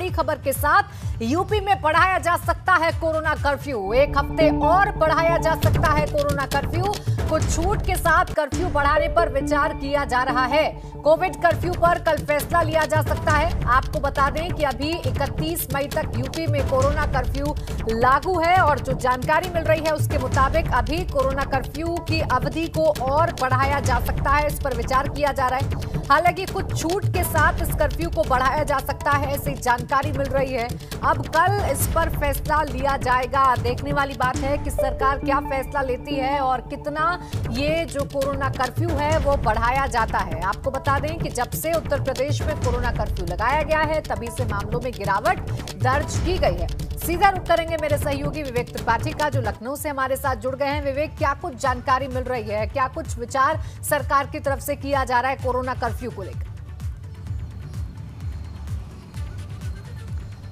बड़ी खबर के साथ यूपी में बढ़ाया जा सकता है कोरोना कर्फ्यू। एक हफ्ते और बढ़ाया जा सकता है कोरोना कर्फ्यू। कुछ छूट के साथ कर्फ्यू बढ़ाने पर विचार किया जा रहा है। कोविड कर्फ्यू पर कल फैसला लिया जा सकता है। आपको बता दें कि अभी 31 मई तक यूपी में कोरोना कर्फ्यू लागू है और जो जानकारी मिल रही है उसके मुताबिक अभी कोरोना कर्फ्यू की अवधि को और बढ़ाया जा सकता है। इस पर विचार किया जा रहा है। हालांकि कुछ छूट के साथ इस कर्फ्यू को बढ़ाया जा सकता है, ऐसी जानकारी मिल रही है। अब कल इस पर फैसला लिया जाएगा। देखने वाली बात है कि सरकार क्या फैसला लेती है और कितना ये जो कोरोना कर्फ्यू है वो बढ़ाया जाता है। आपको बता दें कि जब से उत्तर प्रदेश में कोरोना कर्फ्यू लगाया गया है तभी से मामलों में गिरावट दर्ज की गई है। सीधा रुख करेंगे मेरे सहयोगी विवेक त्रिपाठी का, जो लखनऊ से हमारे साथ जुड़ गए हैं। विवेक, क्या कुछ जानकारी मिल रही है, क्या कुछ विचार सरकार की तरफ से किया जा रहा है कोरोना कर्फ्यू को लेकर?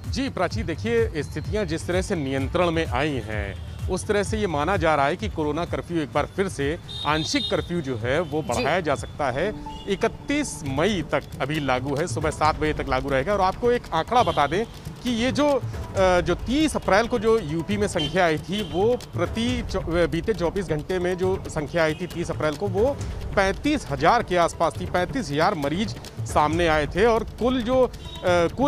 जी प्राची, देखिए स्थितियां जिस तरह से नियंत्रण में आई हैं उस तरह से ये माना जा रहा है कि कोरोना कर्फ्यू एक बार फिर से आंशिक कर्फ्यू जो है वो बढ़ाया जा सकता है। 31 मई तक अभी लागू है, सुबह 7 बजे तक लागू रहेगा। और आपको एक आंकड़ा बता दें कि ये जो 30 अप्रैल को जो यूपी में संख्या आई थी वो बीते 24 घंटे में जो संख्या आई थी 30 अप्रैल को वो 35,000 के आसपास थी। 35,000 मरीज सामने आए थे और कुल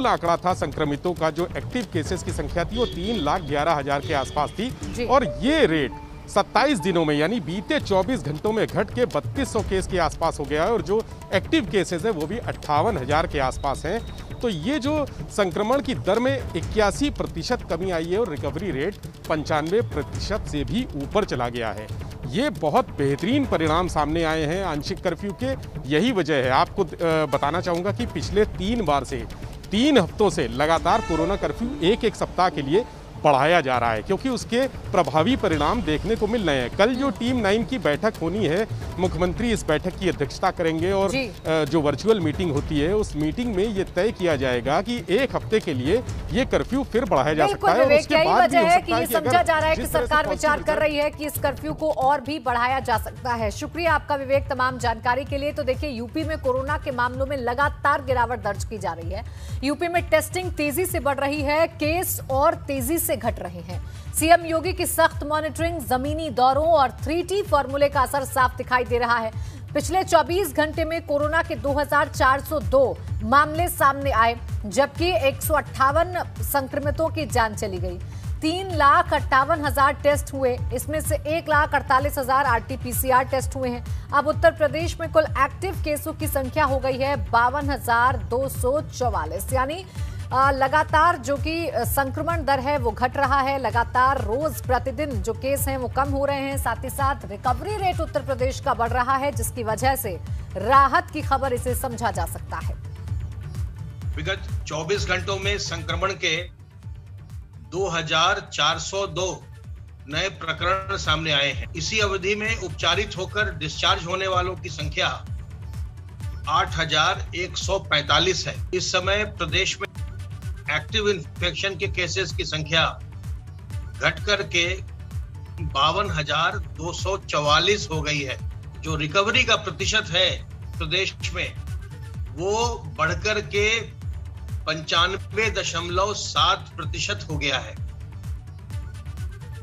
आंकड़ा था संक्रमितों का, जो एक्टिव केसेस की संख्या थी वो 3,11,000 के आसपास थी। और ये रेट 27 दिनों में यानी बीते 24 घंटों में घट के 3200 केस के आसपास हो गया है और जो एक्टिव केसेस है वो भी 58,000 के आसपास हैं। तो ये जो संक्रमण की दर में 81% कमी आई है और रिकवरी रेट 95% से भी ऊपर चला गया है। ये बहुत बेहतरीन परिणाम सामने आए हैं आंशिक कर्फ्यू के। यही वजह है, आपको बताना चाहूँगा कि पिछले 3 हफ्तों से लगातार कोरोना कर्फ्यू एक सप्ताह के लिए बढ़ाया जा रहा है, क्योंकि उसके प्रभावी परिणाम देखने को मिल रहे हैं। कल जो टीम 9 की बैठक होनी है, मुख्यमंत्री इस बैठक की अध्यक्षता करेंगे और जो वर्चुअल मीटिंग होती है उस मीटिंग में ये तय किया जाएगा कि एक हफ्ते के लिए ये कर्फ्यू फिर बढ़ाया जा सकता है। और उसके बाद वजह है कि ये समझा जा रहा है कि सरकार विचार कर रही है कि इस कर्फ्यू को और भी बढ़ाया जा सकता है। शुक्रिया आपका विवेक तमाम जानकारी के लिए। तो देखिए, यूपी में कोरोना के मामलों में लगातार गिरावट दर्ज की जा रही है। यूपी में टेस्टिंग तेजी से बढ़ रही है, केस और तेजी से घट रहे हैं। सीएम योगी की सख्त मॉनिटरिंग, जमीनी दौरों और 3T फॉर्मूले का असर साफ दिखाई दे रहा है। पिछले 24 घंटे में कोरोना के 2,402 मामले सामने आए, जबकि 158 संक्रमितों की जान चली गई। 3,58,000 टेस्ट हुए, इसमें से 1,48,000 RT-PCR टेस्ट हुए हैं। अब उत्तर प्रदेश में कुल एक्टिव केसों की संख्या हो गई है 52,244। यानी लगातार जो कि संक्रमण दर है वो घट रहा है। लगातार रोज प्रतिदिन जो केस हैं वो कम हो रहे हैं। साथ ही साथ रिकवरी रेट उत्तर प्रदेश का बढ़ रहा है, जिसकी वजह से राहत की खबर इसे समझा जा सकता है। विगत 24 घंटों में संक्रमण के 2,402 नए प्रकरण सामने आए हैं। इसी अवधि में उपचारित होकर डिस्चार्ज होने वालों की संख्या 8,145 है। इस समय प्रदेश में एक्टिव इन्फेक्शन के केसेस की संख्या घटकर के 52,244 हो गई है। जो रिकवरी का प्रतिशत है प्रदेश में वो बढ़कर के 95.7% हो गया है।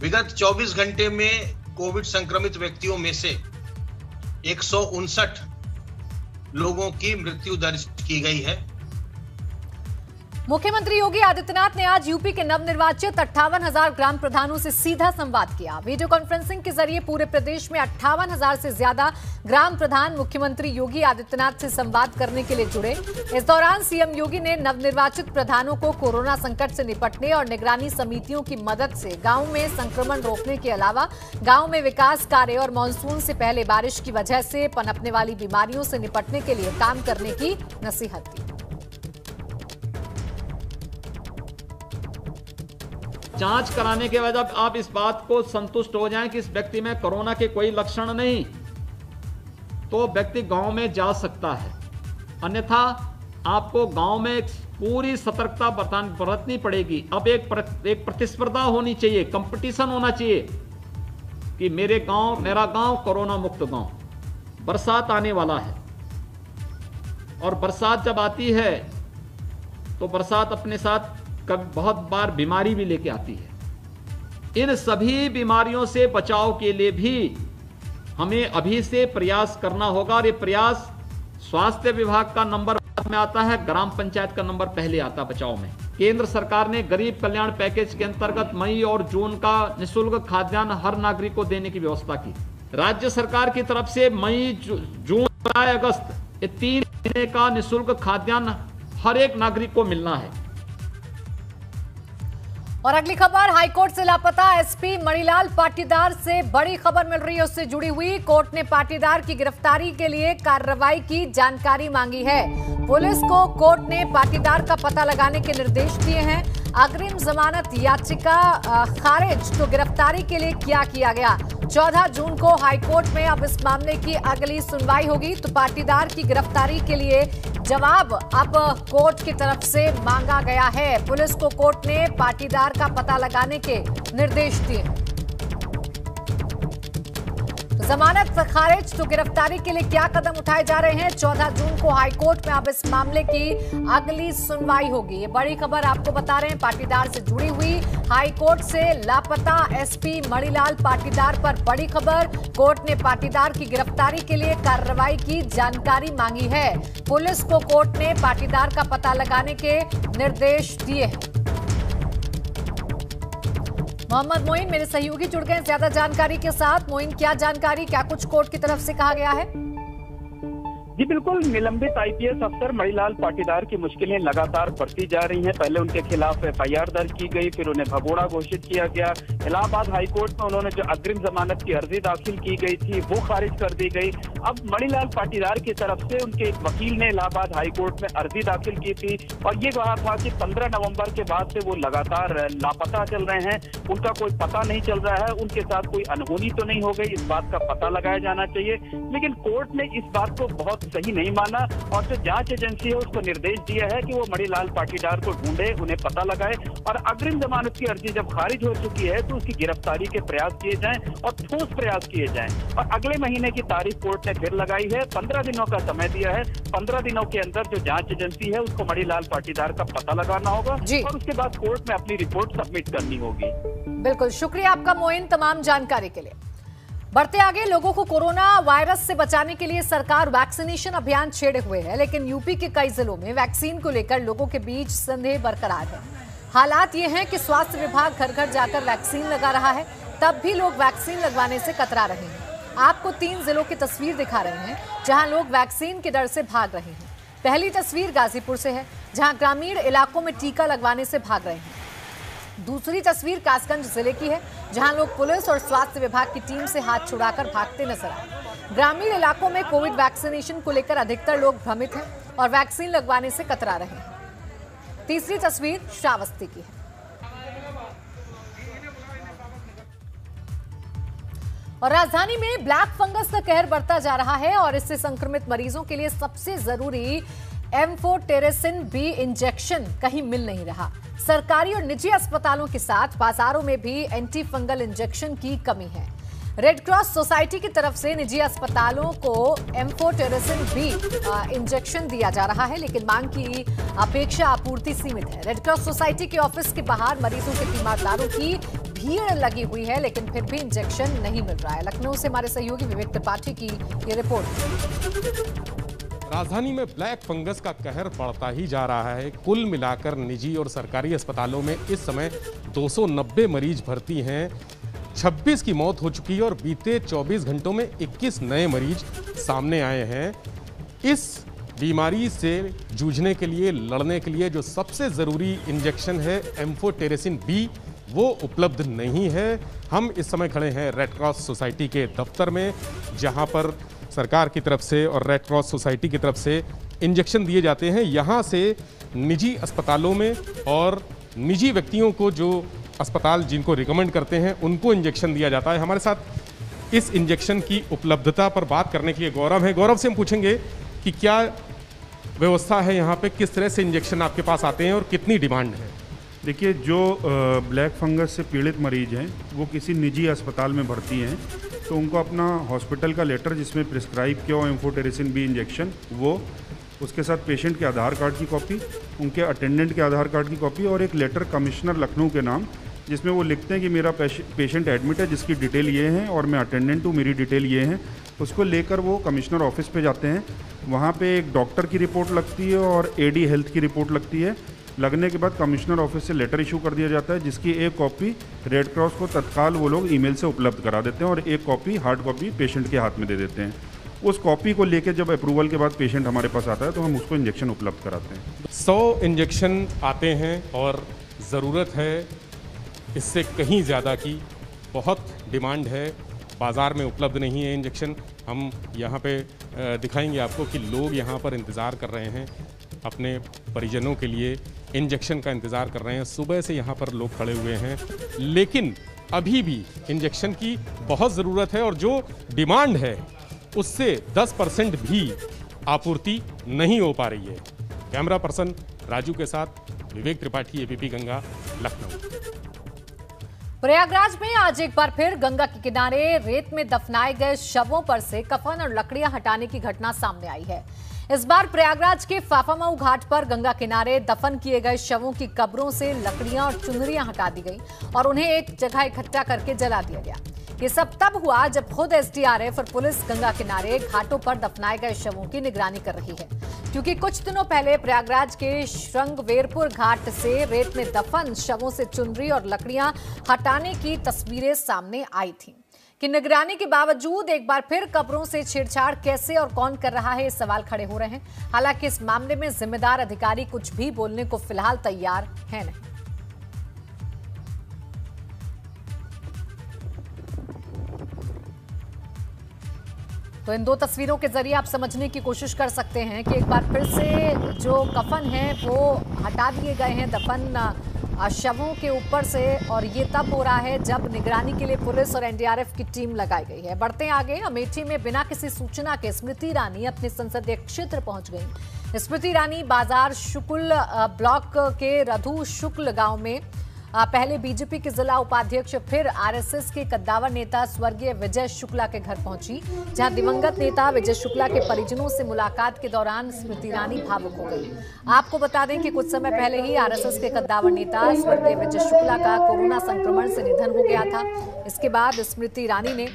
विगत 24 घंटे में कोविड संक्रमित व्यक्तियों में से 159 लोगों की मृत्यु दर्ज की गई है। मुख्यमंत्री योगी आदित्यनाथ ने आज यूपी के नवनिर्वाचित 58,000 ग्राम प्रधानों से सीधा संवाद किया। वीडियो कॉन्फ्रेंसिंग के जरिए पूरे प्रदेश में 58,000 से ज्यादा ग्राम प्रधान मुख्यमंत्री योगी आदित्यनाथ से संवाद करने के लिए जुड़े। इस दौरान सीएम योगी ने नवनिर्वाचित प्रधानों को कोरोना संकट से निपटने और निगरानी समितियों की मदद से गांव में संक्रमण रोकने के अलावा गांव में विकास कार्य और मानसून से पहले बारिश की वजह से पनपने वाली बीमारियों से निपटने के लिए काम करने की नसीहत दी। जांच कराने के बाद जब आप इस बात को संतुष्ट हो जाएं कि इस व्यक्ति में कोरोना के कोई लक्षण नहीं, तो व्यक्ति गांव में जा सकता है। अन्यथा आपको गांव में पूरी सतर्कता बरतनी पड़ेगी। अब एक प्रतिस्पर्धा होनी चाहिए, कंपटीशन होना चाहिए कि मेरा गांव कोरोना मुक्त गांव। बरसात आने वाला है और बरसात जब आती है तो बरसात अपने साथ बहुत बार बीमारी भी लेके आती है। इन सभी बीमारियों से बचाव के लिए भी हमें अभी से प्रयास करना होगा, और ये प्रयास स्वास्थ्य विभाग का नंबर बाद में आता है, ग्राम पंचायत का नंबर पहले आता बचाव में। केंद्र सरकार ने गरीब कल्याण पैकेज के अंतर्गत मई और जून का निःशुल्क खाद्यान्न हर नागरिक को देने की व्यवस्था की। राज्य सरकार की तरफ से मई, जून, जुलाई, अगस्त ये 3 महीने का निःशुल्क खाद्यान्न हर एक नागरिक को मिलना है। और अगली खबर, हाईकोर्ट से लापता एसपी मणिलाल पाटीदार से बड़ी खबर मिल रही है, उससे जुड़ी हुई। कोर्ट ने पाटीदार की गिरफ्तारी के लिए कार्रवाई की जानकारी मांगी है। पुलिस को कोर्ट ने पाटीदार का पता लगाने के निर्देश दिए हैं। अग्रिम जमानत याचिका खारिज, तो गिरफ्तारी के लिए क्या किया गया? 14 जून को हाईकोर्ट में अब इस मामले की अगली सुनवाई होगी। तो पाटीदार की गिरफ्तारी के लिए जवाब अब कोर्ट की तरफ से मांगा गया है। पुलिस को कोर्ट ने पाटीदार का पता लगाने के निर्देश दिए। जमानत खारिज, तो गिरफ्तारी के लिए क्या कदम उठाए जा रहे हैं? 14 जून को हाईकोर्ट में अब इस मामले की अगली सुनवाई होगी। ये बड़ी खबर आपको बता रहे हैं, पाटीदार से जुड़ी हुई। हाईकोर्ट से लापता एसपी मणिलाल पाटीदार पर बड़ी खबर। कोर्ट ने पाटीदार की गिरफ्तारी के लिए कार्रवाई की जानकारी मांगी है। पुलिस को कोर्ट ने पाटीदार का पता लगाने के निर्देश दिए हैं। मोहम्मद मोइन मेरे सहयोगी जुड़ गए ज्यादा जानकारी के साथ। मोइन, क्या जानकारी, क्या कुछ कोर्ट की तरफ से कहा गया है? जी बिल्कुल, निलंबित आईपीएस अफसर मणिलाल पाटीदार की मुश्किलें लगातार बढ़ती जा रही हैं। पहले उनके खिलाफ एफआईआर दर्ज की गई, फिर उन्हें भगोड़ा घोषित किया गया। इलाहाबाद हाईकोर्ट में उन्होंने जो अग्रिम जमानत की अर्जी दाखिल की गई थी वो खारिज कर दी गई। अब मणिलाल पाटीदार की तरफ से उनके एक वकील ने इलाहाबाद हाईकोर्ट में अर्जी दाखिल की थी और ये कहा था कि 15 नवंबर के बाद से वो लगातार लापता चल रहे हैं, उनका कोई पता नहीं चल रहा है, उनके साथ कोई अनहोनी तो नहीं हो गई, इस बात का पता लगाया जाना चाहिए। लेकिन कोर्ट ने इस बात को बहुत सही नहीं माना और जो जांच एजेंसी है उसको निर्देश दिया है कि वो मणिलाल पाटीदार को ढूंढे, उन्हें पता लगाए और अग्रिम जमानत की अर्जी जब खारिज हो चुकी है तो उसकी गिरफ्तारी के प्रयास किए जाएं और ठोस प्रयास किए जाएं। और अगले महीने की तारीख कोर्ट ने फिर लगाई है, 15 दिनों का समय दिया है। 15 दिनों के अंदर जो जांच एजेंसी है उसको मणिलाल पाटीदार का पता लगाना होगा और उसके बाद कोर्ट में अपनी रिपोर्ट सबमिट करनी होगी। बिल्कुल, शुक्रिया आपका मोइन तमाम जानकारी के लिए। बढ़ते आगे, लोगों को कोरोना वायरस से बचाने के लिए सरकार वैक्सीनेशन अभियान छेड़े हुए है, लेकिन यूपी के कई जिलों में वैक्सीन को लेकर लोगों के बीच संदेह बरकरार है। हालात ये हैं कि स्वास्थ्य विभाग घर घर जाकर वैक्सीन लगा रहा है, तब भी लोग वैक्सीन लगवाने से कतरा रहे हैं। आपको 3 जिलों की तस्वीर दिखा रहे हैं जहां लोग वैक्सीन के डर से भाग रहे हैं। पहली तस्वीर गाजीपुर से है, जहां ग्रामीण इलाकों में टीका लगवाने से भाग रहे हैं। दूसरी तस्वीर कासगंज जिले की है, जहां लोग पुलिस और स्वास्थ्य विभाग की टीम से हाथ छुड़ाकर भागते नजर आए। ग्रामीण इलाकों में कोविड वैक्सीनेशन को लेकर अधिकतर लोग भ्रमित हैं और वैक्सीन लगवाने से कतरा रहे हैं। तीसरी तस्वीर श्रावस्ती की है और राजधानी में ब्लैक फंगस का कहर बढ़ता जा रहा है और इससे संक्रमित मरीजों के लिए सबसे जरूरी एम्फोटेरेसिन बी इंजेक्शन कहीं मिल नहीं रहा। सरकारी और निजी अस्पतालों के साथ बाजारों में भी एंटी फंगल इंजेक्शन की कमी है। रेड क्रॉस सोसाइटी की तरफ से निजी अस्पतालों को एम्फोटेरेसिन बी इंजेक्शन दिया जा रहा है, लेकिन मांग की अपेक्षा आपूर्ति सीमित है। रेड क्रॉस सोसाइटी के ऑफिस के बाहर मरीजों के तीमारदारों की भीड़ लगी हुई है, लेकिन फिर भी इंजेक्शन नहीं मिल रहा है। लखनऊ से हमारे सहयोगी विवेक त्रिपाठी की ये रिपोर्ट। राजधानी में ब्लैक फंगस का कहर बढ़ता ही जा रहा है। कुल मिलाकर निजी और सरकारी अस्पतालों में इस समय 290 मरीज भर्ती हैं। 26 की मौत हो चुकी है और बीते 24 घंटों में 21 नए मरीज सामने आए हैं। इस बीमारी से जूझने के लिए, लड़ने के लिए जो सबसे ज़रूरी इंजेक्शन है एम्फोटेरेसिन बी, वो उपलब्ध नहीं है। हम इस समय खड़े हैं रेड क्रॉस सोसाइटी के दफ्तर में, जहां पर सरकार की तरफ से और रेड क्रॉस सोसाइटी की तरफ से इंजेक्शन दिए जाते हैं। यहाँ से निजी अस्पतालों में और निजी व्यक्तियों को, जो अस्पताल जिनको रिकमेंड करते हैं, उनको इंजेक्शन दिया जाता है। हमारे साथ इस इंजेक्शन की उपलब्धता पर बात करने के लिए गौरव है। गौरव से हम पूछेंगे कि क्या व्यवस्था है यहाँ पे, किस तरह से इंजेक्शन आपके पास आते हैं और कितनी डिमांड है? देखिए, जो ब्लैक फंगस से पीड़ित मरीज हैं वो किसी निजी अस्पताल में भर्ती हैं, तो उनको अपना हॉस्पिटल का लेटर जिसमें प्रिस्क्राइब किया हो एम्फोटेरेसिन बी इंजेक्शन, वो उसके साथ पेशेंट के आधार कार्ड की कॉपी, उनके अटेंडेंट के आधार कार्ड की कॉपी और एक लेटर कमिश्नर लखनऊ के नाम, जिसमें वो लिखते हैं कि मेरा पेशेंट एडमिट है, जिसकी डिटेल ये है और मैं अटेंडेंट हूँ, मेरी डिटेल ये है। उसको लेकर वो कमिश्नर ऑफिस पे जाते हैं। वहाँ पे एक डॉक्टर की रिपोर्ट लगती है और एडी हेल्थ की रिपोर्ट लगती है। लगने के बाद कमिश्नर ऑफिस से लेटर इशू कर दिया जाता है, जिसकी एक कॉपी रेड क्रॉस को तत्काल वो लोग ईमेल से उपलब्ध करा देते हैं और एक कॉपी हार्ड कॉपी पेशेंट के हाथ में दे देते हैं। उस कॉपी को लेकर जब अप्रूवल के बाद पेशेंट हमारे पास आता है तो हम उसको इंजेक्शन उपलब्ध कराते हैं। 100 इंजेक्शन आते हैं और ज़रूरत है इससे कहीं ज़्यादा की, बहुत डिमांड है, बाज़ार में उपलब्ध नहीं है इंजेक्शन। हम यहाँ पे दिखाएंगे आपको कि लोग यहाँ पर इंतज़ार कर रहे हैं, अपने परिजनों के लिए इंजेक्शन का इंतज़ार कर रहे हैं। सुबह से यहाँ पर लोग खड़े हुए हैं, लेकिन अभी भी इंजेक्शन की बहुत ज़रूरत है और जो डिमांड है उससे 10% भी आपूर्ति नहीं हो पा रही है। कैमरा पर्सन राजू के साथ विवेक त्रिपाठी, एबीपी गंगा, लखनऊ। प्रयागराज में आज एक बार फिर गंगा के किनारे रेत में दफनाए गए शवों पर से कफन और लकड़ियां हटाने की घटना सामने आई है। इस बार प्रयागराज के फाफामऊ घाट पर गंगा किनारे दफन किए गए शवों की कब्रों से लकड़ियां और चुनरियां हटा दी गई और उन्हें एक जगह इकट्ठा करके जला दिया गया। ये सब तब हुआ जब खुद एसडीआरएफ और पुलिस गंगा किनारे घाटों पर दफनाए गए शवों की निगरानी कर रही है, क्योंकि कुछ दिनों पहले प्रयागराज के श्रृंगवेरपुर घाट से रेत में दफन शवों से चुनरी और लकड़ियां हटाने की तस्वीरें सामने आई थीं। कि निगरानी के बावजूद एक बार फिर कब्रों से छेड़छाड़ कैसे और कौन कर रहा है, ये सवाल खड़े हो रहे हैं। हालांकि इस मामले में जिम्मेदार अधिकारी कुछ भी बोलने को फिलहाल तैयार है नहीं। तो इन दो तस्वीरों के जरिए आप समझने की कोशिश कर सकते हैं कि एक बार फिर से जो कफन है वो हटा दिए गए हैं दफन शवों के ऊपर से, और ये तब हो रहा है जब निगरानी के लिए पुलिस और एनडीआरएफ की टीम लगाई गई है। बढ़ते आगे, अमेठी में बिना किसी सूचना के स्मृति ईरानी अपने संसदीय क्षेत्र पहुंच गई। स्मृति ईरानी बाजार शुक्ल ब्लॉक के रधु शुक्ल गांव में पहले बीजेपी के जिला उपाध्यक्ष फिर आरएसएस के कद्दावर नेता स्वर्गीय विजय शुक्ला के घर पहुंची, जहां दिवंगत नेता विजय शुक्ला के परिजनों से मुलाकात के दौरान स्मृति ईरानी भावुक हो गई। आपको बता दें कि कुछ समय पहले ही आरएसएस के कद्दावर नेता स्वर्गीय विजय शुक्ला का कोरोना संक्रमण से निधन हो गया था। इसके बाद स्मृति ईरानी ने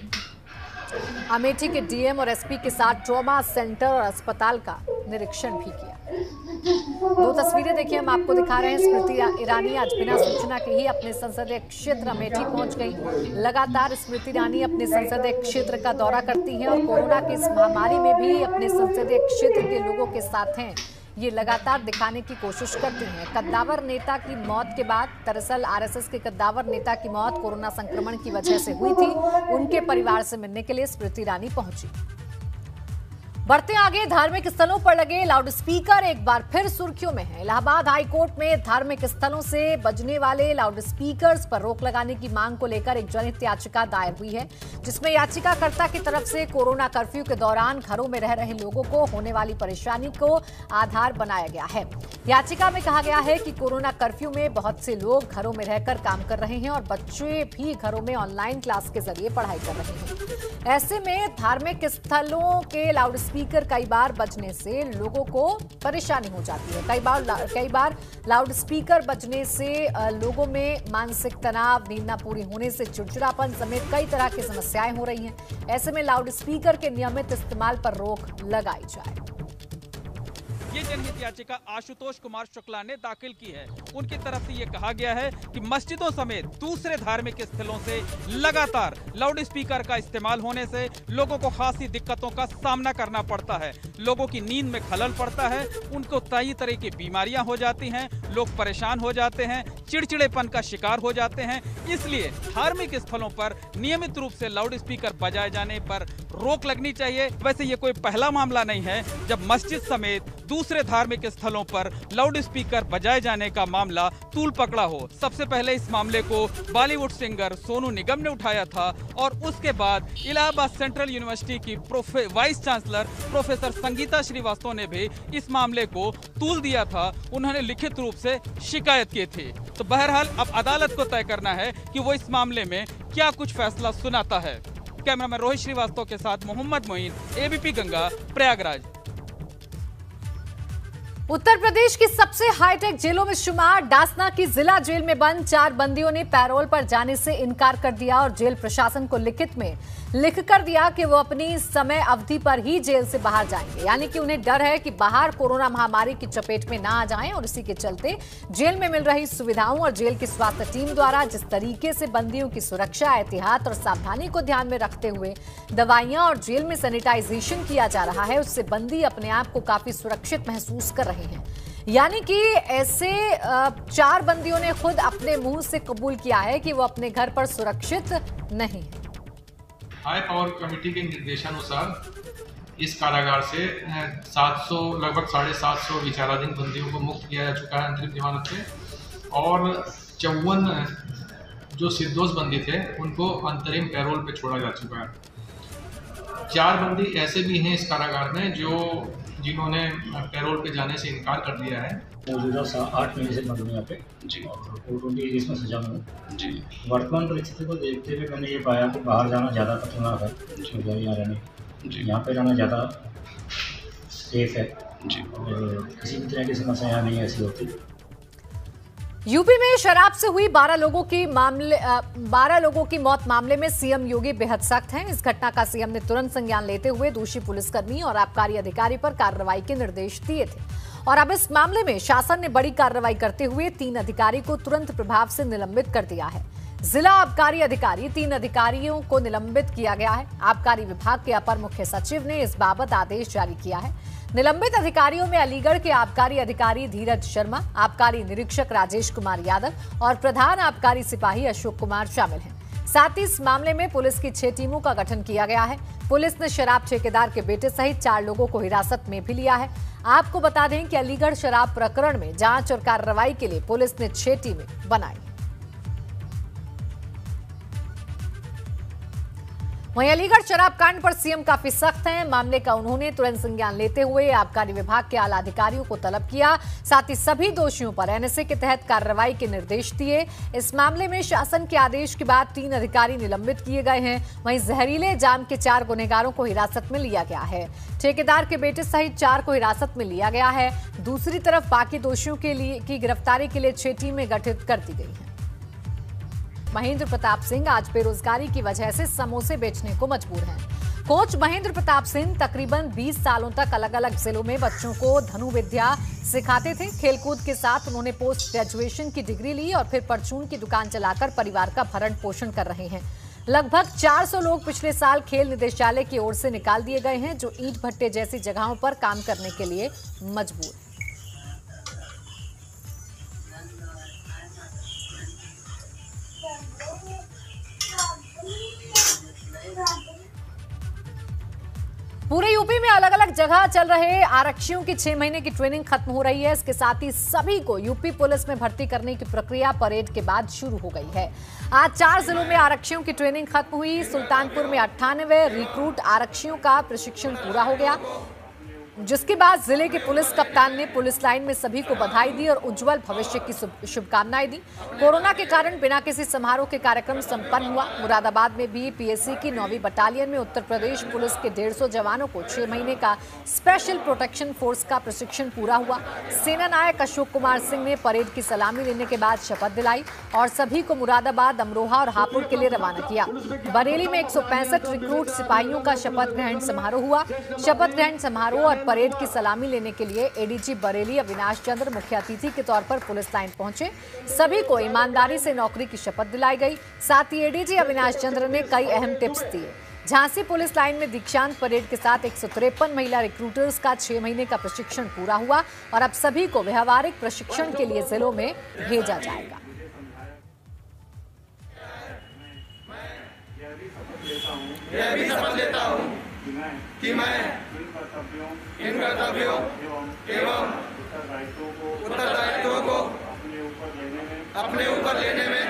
अमेठी के डीएम और एसपी के साथ ट्रॉमा सेंटर और अस्पताल का निरीक्षण भी किया। दो तस्वीरें देखिए, हम आपको दिखा रहे हैं। स्मृति ईरानी आज बिना सूचना के ही अपने संसदीय क्षेत्र अमेठी पहुंच गई। लगातार स्मृति ईरानी अपने संसदीय क्षेत्र का दौरा करती हैं और कोरोना की इस महामारी में भी अपने संसदीय क्षेत्र के लोगों के साथ हैं, ये लगातार दिखाने की कोशिश करती हैं। कद्दावर नेता की मौत के बाद, दरअसल आरएसएस के कद्दावर नेता की मौत कोरोना संक्रमण की वजह से हुई थी। उनके परिवार से मिलने के लिए स्मृति ईरानी पहुंची। बढ़ते आगे, धार्मिक स्थलों पर लगे लाउडस्पीकर एक बार फिर सुर्खियों में है। इलाहाबाद हाईकोर्ट में धार्मिक स्थलों से बजने वाले लाउडस्पीकर्स पर रोक लगाने की मांग को लेकर एक जनहित याचिका दायर हुई है, जिसमें याचिकाकर्ता की तरफ से कोरोना कर्फ्यू के दौरान घरों में रह रहे लोगों को होने वाली परेशानी को आधार बनाया गया है। याचिका में कहा गया है कि कोरोना कर्फ्यू में बहुत से लोग घरों में रहकर काम कर रहे हैं और बच्चे भी घरों में ऑनलाइन क्लास के जरिए पढ़ाई कर रहे हैं। ऐसे में धार्मिक स्थलों के लाउडस्पीकर कई बार बजने से लोगों को परेशानी हो जाती है। कई बार लाउडस्पीकर बजने से लोगों में मानसिक तनाव, नींद न पूरी होने से चिड़चिड़ापन समेत कई तरह की समस्याएं हो रही हैं। ऐसे में लाउडस्पीकर के नियमित इस्तेमाल पर रोक लगाई जाए। ये जनहित याचिका आशुतोष कुमार शुक्ला ने दाखिल की है। उनकी तरफ से ये कहा गया है कि मस्जिदों समेत दूसरे धार्मिक स्थलों से लगातार लाउडस्पीकर का इस्तेमाल होने से लोगों को खासी दिक्कतों का सामना करना पड़ता है। लोगों की नींद में खलल पड़ता है, उनको कई तरह की बीमारियां हो जाती हैं, लोग परेशान हो जाते हैं, चिड़चिड़ेपन का शिकार हो जाते हैं। इसलिए धार्मिक स्थलों पर नियमित रूप से लाउडस्पीकर बजाए जाने पर रोक लगनी चाहिए। वैसे ये कोई पहला मामला नहीं है जब मस्जिद समेत दूसरे धार्मिक स्थलों पर लाउडस्पीकर बजाए जाने का मामला तूल पकड़ा हो। सबसे पहले इस मामले को बॉलीवुड सिंगर सोनू निगम ने उठाया था और उसके बाद इलाहाबाद सेंट्रल यूनिवर्सिटी की vice chancellor professor Sangeeta Srivastava ने भी इस मामले को तूल दिया था। उन्होंने लिखित रूप से शिकायत की थी। तो बहरहाल अब अदालत को तय करना है कि वो इस मामले में क्या कुछ फैसला सुनाता है। कैमरामैन रोहित श्रीवास्तव के साथ मोहम्मद मोइन, एबीपी गंगा, प्रयागराज। उत्तर प्रदेश की सबसे हाईटेक जेलों में शुमार डासना की जिला जेल में बंद 4 बंदियों ने पैरोल पर जाने से इनकार कर दिया और जेल प्रशासन को लिखित में लिख कर दिया कि वो अपनी समय अवधि पर ही जेल से बाहर जाएंगे। यानी कि उन्हें डर है कि बाहर कोरोना महामारी की चपेट में ना आ जाएं और इसी के चलते जेल में मिल रही सुविधाओं और जेल की स्वास्थ्य टीम द्वारा जिस तरीके से बंदियों की सुरक्षा, एहतियात और सावधानी को ध्यान में रखते हुए दवाइयां और जेल में सैनिटाइजेशन किया जा रहा है, उससे बंदी अपने आप को काफी सुरक्षित महसूस कर रहे हैं। यानी कि ऐसे 4 बंदियों ने खुद अपने मुंह से कबूल किया है कि वो अपने घर पर सुरक्षित नहीं है। हाई पावर कमेटी के निर्देशानुसार इस कारागार से 700 लगभग 750 विचाराधीन बंदियों को मुक्त किया जा चुका है अंतरिम जमानत पे, और 54 जो निर्दोष बंदी थे उनको अंतरिम पैरोल पे छोड़ा जा चुका है। 4 बंदी ऐसे भी हैं इस कारागार में जिन्होंने पैरोल पे जाने से इनकार कर दिया है। मौजूदा 8 महीने से बंद हूँ यहाँ पे जी, और 20 इसमें सजा में हूँ जी। वर्तमान परिस्थिति को देखते हुए मैंने ये पाया कि बाहर जाना ज़्यादा खतरनाक है यहाँ रहने जी, यहाँ पे रहना ज़्यादा सेफ है जी, और किसी भी तरह की समस्या यहाँ नहीं ऐसी होती। यूपी में शराब से हुई 12 लोगों की मौत मामले में सीएम योगी बेहद सख्त हैं। इस घटना का सीएम ने तुरंत संज्ञान लेते हुए दोषी पुलिसकर्मी और आबकारी अधिकारी पर कार्रवाई के निर्देश दिए थे और अब इस मामले में शासन ने बड़ी कार्रवाई करते हुए 3 अधिकारी को तुरंत प्रभाव से निलंबित कर दिया है। जिला आबकारी अधिकारी 3 अधिकारियों को निलंबित किया गया है। आबकारी विभाग के अपर मुख्य सचिव ने इस बाबत आदेश जारी किया है। निलंबित अधिकारियों में अलीगढ़ के आबकारी अधिकारी धीरज शर्मा, आबकारी निरीक्षक राजेश कुमार यादव और प्रधान आबकारी सिपाही अशोक कुमार शामिल हैं। साथ ही इस मामले में पुलिस की 6 टीमों का गठन किया गया है। पुलिस ने शराब ठेकेदार के बेटे सहित 4 लोगों को हिरासत में भी लिया है। आपको बता दें कि अलीगढ़ शराब प्रकरण में जांच और कार्रवाई के लिए पुलिस ने 6 टीमें बनाई। वहीं अलीगढ़ शराब कांड पर सीएम काफी सख्त हैं। मामले का उन्होंने तुरंत संज्ञान लेते हुए आबकारी विभाग के आला अधिकारियों को तलब किया, साथ ही सभी दोषियों पर एनएसए के तहत कार्रवाई के निर्देश दिए। इस मामले में शासन के आदेश के बाद 3 अधिकारी निलंबित किए गए हैं। वहीं जहरीले जाम के 4 गुनहगारों को हिरासत में लिया गया है। ठेकेदार के बेटे सहित 4 को हिरासत में लिया गया है। दूसरी तरफ बाकी दोषियों की गिरफ्तारी के लिए 6 टीमें गठित कर दी गई हैं। महेंद्र प्रताप सिंह आज बेरोजगारी की वजह से समोसे बेचने को मजबूर हैं। कोच महेंद्र प्रताप सिंह तकरीबन 20 सालों तक अलग अलग जिलों में बच्चों को धनुर्विद्या सिखाते थे। खेलकूद के साथ उन्होंने पोस्ट ग्रेजुएशन की डिग्री ली और फिर परचून की दुकान चलाकर परिवार का भरण पोषण कर रहे हैं। लगभग 400 लोग पिछले साल खेल निदेशालय की ओर से निकाल दिए गए हैं, जो ईंट भट्टे जैसी जगहों पर काम करने के लिए मजबूर हैं। पूरे यूपी में अलग अलग जगह चल रहे आरक्षियों की 6 महीने की ट्रेनिंग खत्म हो रही है। इसके साथ ही सभी को यूपी पुलिस में भर्ती करने की प्रक्रिया परेड के बाद शुरू हो गई है। आज 4 जिलों में आरक्षियों की ट्रेनिंग खत्म हुई। सुल्तानपुर में 98 रिक्रूट आरक्षियों का प्रशिक्षण पूरा हो गया, जिसके बाद जिले के पुलिस कप्तान ने पुलिस लाइन में सभी को बधाई दी और उज्जवल भविष्य की शुभकामनाएं दी। कोरोना के कारण बिना किसी समारोह के कार्यक्रम संपन्न हुआ। मुरादाबाद में भी पीएससी की 9वीं बटालियन में उत्तर प्रदेश पुलिस के 150 जवानों को 6 महीने का स्पेशल प्रोटेक्शन फोर्स का प्रशिक्षण पूरा हुआ। सेना नायक अशोक कुमार सिंह ने परेड की सलामी लेने के बाद शपथ दिलाई और सभी को मुरादाबाद, अमरोहा और हापुड़ के लिए रवाना किया। बरेली में 165 रिक्रूट सिपाहियों का शपथ ग्रहण समारोह हुआ। शपथ ग्रहण समारोह और परेड की सलामी लेने के लिए एडीजी बरेली अविनाश चंद्र मुख्य अतिथि के तौर पर पुलिस लाइन पहुंचे। सभी को ईमानदारी से नौकरी की शपथ दिलाई गई। साथ ही एडीजी अविनाश चंद्र ने कई अहम टिप्स दिए। झांसी पुलिस लाइन में दीक्षांत परेड के साथ 153 महिला रिक्रूटर्स का 6 महीने का प्रशिक्षण पूरा हुआ और अब सभी को व्यावहारिक प्रशिक्षण के लिए जिलों में भेजा जाएगा। यह भी शपथ लेता हूं कि मैं इन कर्तव्यों एवं उत्तरदायित्वों को अपने ऊपर लेने में